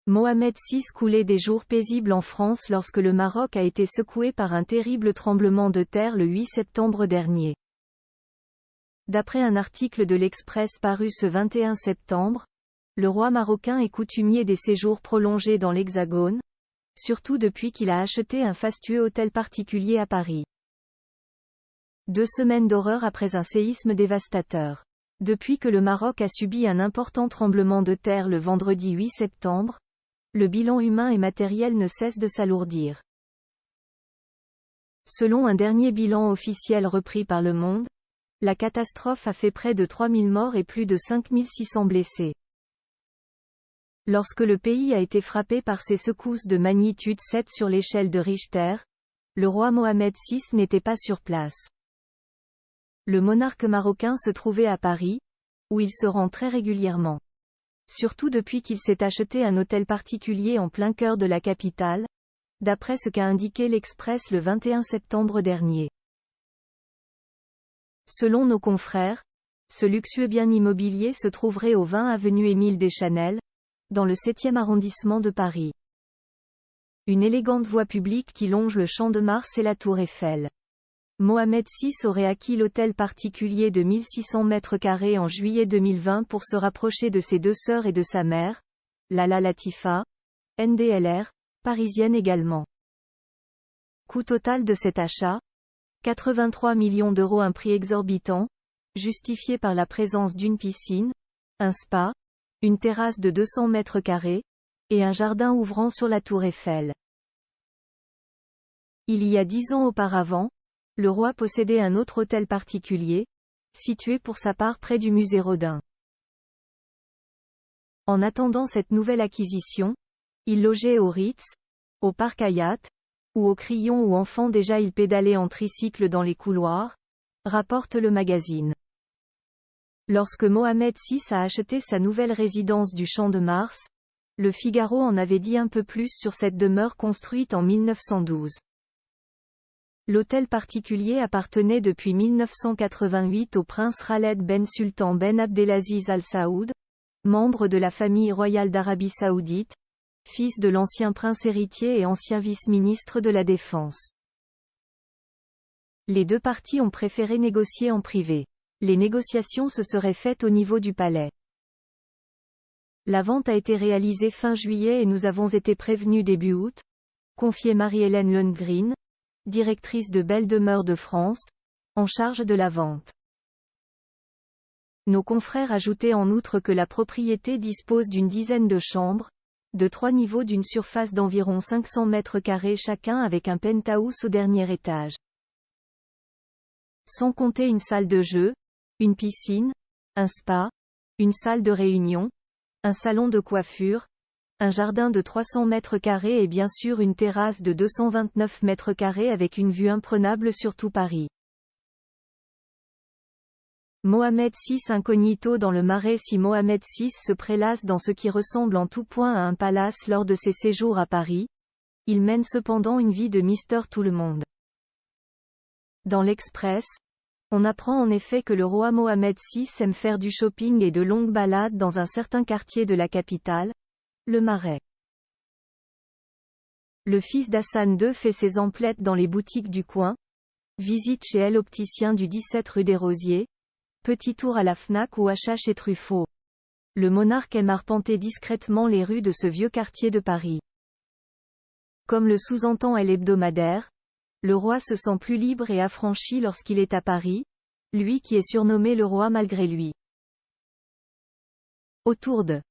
Mohamed VI coulait des jours paisibles en France lorsque le Maroc a été secoué par un terrible tremblement de terre le 8 septembre dernier. D'après un article de l'Express paru ce 21 septembre, le roi marocain est coutumier des séjours prolongés dans l'Hexagone, surtout depuis qu'il a acheté un fastueux hôtel particulier à Paris. 2 semaines d'horreur après un séisme dévastateur. Depuis que le Maroc a subi un important tremblement de terre le vendredi 8 septembre, le bilan humain et matériel ne cesse de s'alourdir. Selon un dernier bilan officiel repris par Le Monde, la catastrophe a fait près de 3000 morts et plus de 5600 blessés. Lorsque le pays a été frappé par ces secousses de magnitude 7 sur l'échelle de Richter, le roi Mohamed VI n'était pas sur place. Le monarque marocain se trouvait à Paris, où il se rend très régulièrement. Surtout depuis qu'il s'est acheté un hôtel particulier en plein cœur de la capitale, d'après ce qu'a indiqué l'Express le 21 septembre dernier. Selon nos confrères, ce luxueux bien immobilier se trouverait au 20 avenue Émile Deschanel, dans le 7e arrondissement de Paris. Une élégante voie publique qui longe le Champ de Mars et la Tour Eiffel. Mohamed VI aurait acquis l'hôtel particulier de 1600 mètres carrés en juillet 2020 pour se rapprocher de ses 2 sœurs et de sa mère, Lala Latifa, NDLR, parisienne également. Coût total de cet achat, 83 millions d'euros, un prix exorbitant, justifié par la présence d'une piscine, un spa, une terrasse de 200 mètres carrés, et un jardin ouvrant sur la Tour Eiffel. Il y a 10 ans auparavant, le roi possédait un autre hôtel particulier, situé pour sa part près du musée Rodin. En attendant cette nouvelle acquisition, il logeait au Ritz, au Parc Hyatt, ou au Crillon où enfant déjà il pédalait en tricycle dans les couloirs, rapporte le magazine. Lorsque Mohamed VI a acheté sa nouvelle résidence du Champ de Mars, Le Figaro en avait dit un peu plus sur cette demeure construite en 1912. L'hôtel particulier appartenait depuis 1988 au prince Khaled Ben Sultan Ben Abdelaziz Al Saoud, membre de la famille royale d'Arabie Saoudite, fils de l'ancien prince héritier et ancien vice-ministre de la Défense. Les 2 parties ont préféré négocier en privé. Les négociations se seraient faites au niveau du palais. La vente a été réalisée fin juillet et nous avons été prévenus début août, confiait Marie-Hélène Lundgren, directrice de Belle Demeure de France, en charge de la vente. Nos confrères ajoutaient en outre que la propriété dispose d'une dizaine de chambres, de 3 niveaux d'une surface d'environ 500 mètres carrés chacun avec un penthouse au dernier étage. Sans compter une salle de jeu, une piscine, un spa, une salle de réunion, un salon de coiffure, un jardin de 300 mètres carrés et bien sûr une terrasse de 229 mètres carrés avec une vue imprenable sur tout Paris. Mohamed VI incognito dans le Marais. Si Mohamed VI se prélasse dans ce qui ressemble en tout point à un palace lors de ses séjours à Paris, il mène cependant une vie de Mister Tout-le-Monde. Dans l'Express, on apprend en effet que le roi Mohamed VI aime faire du shopping et de longues balades dans un certain quartier de la capitale, le Marais. Le fils d'Hassan II fait ses emplettes dans les boutiques du coin, visite chez El Opticien du 17 rue des Rosiers, petit tour à la Fnac ou achat chez Truffaut. Le monarque aime arpenter discrètement les rues de ce vieux quartier de Paris. Comme le sous-entend Elle hebdomadaire, le roi se sent plus libre et affranchi lorsqu'il est à Paris, lui qui est surnommé le roi malgré lui. Autour de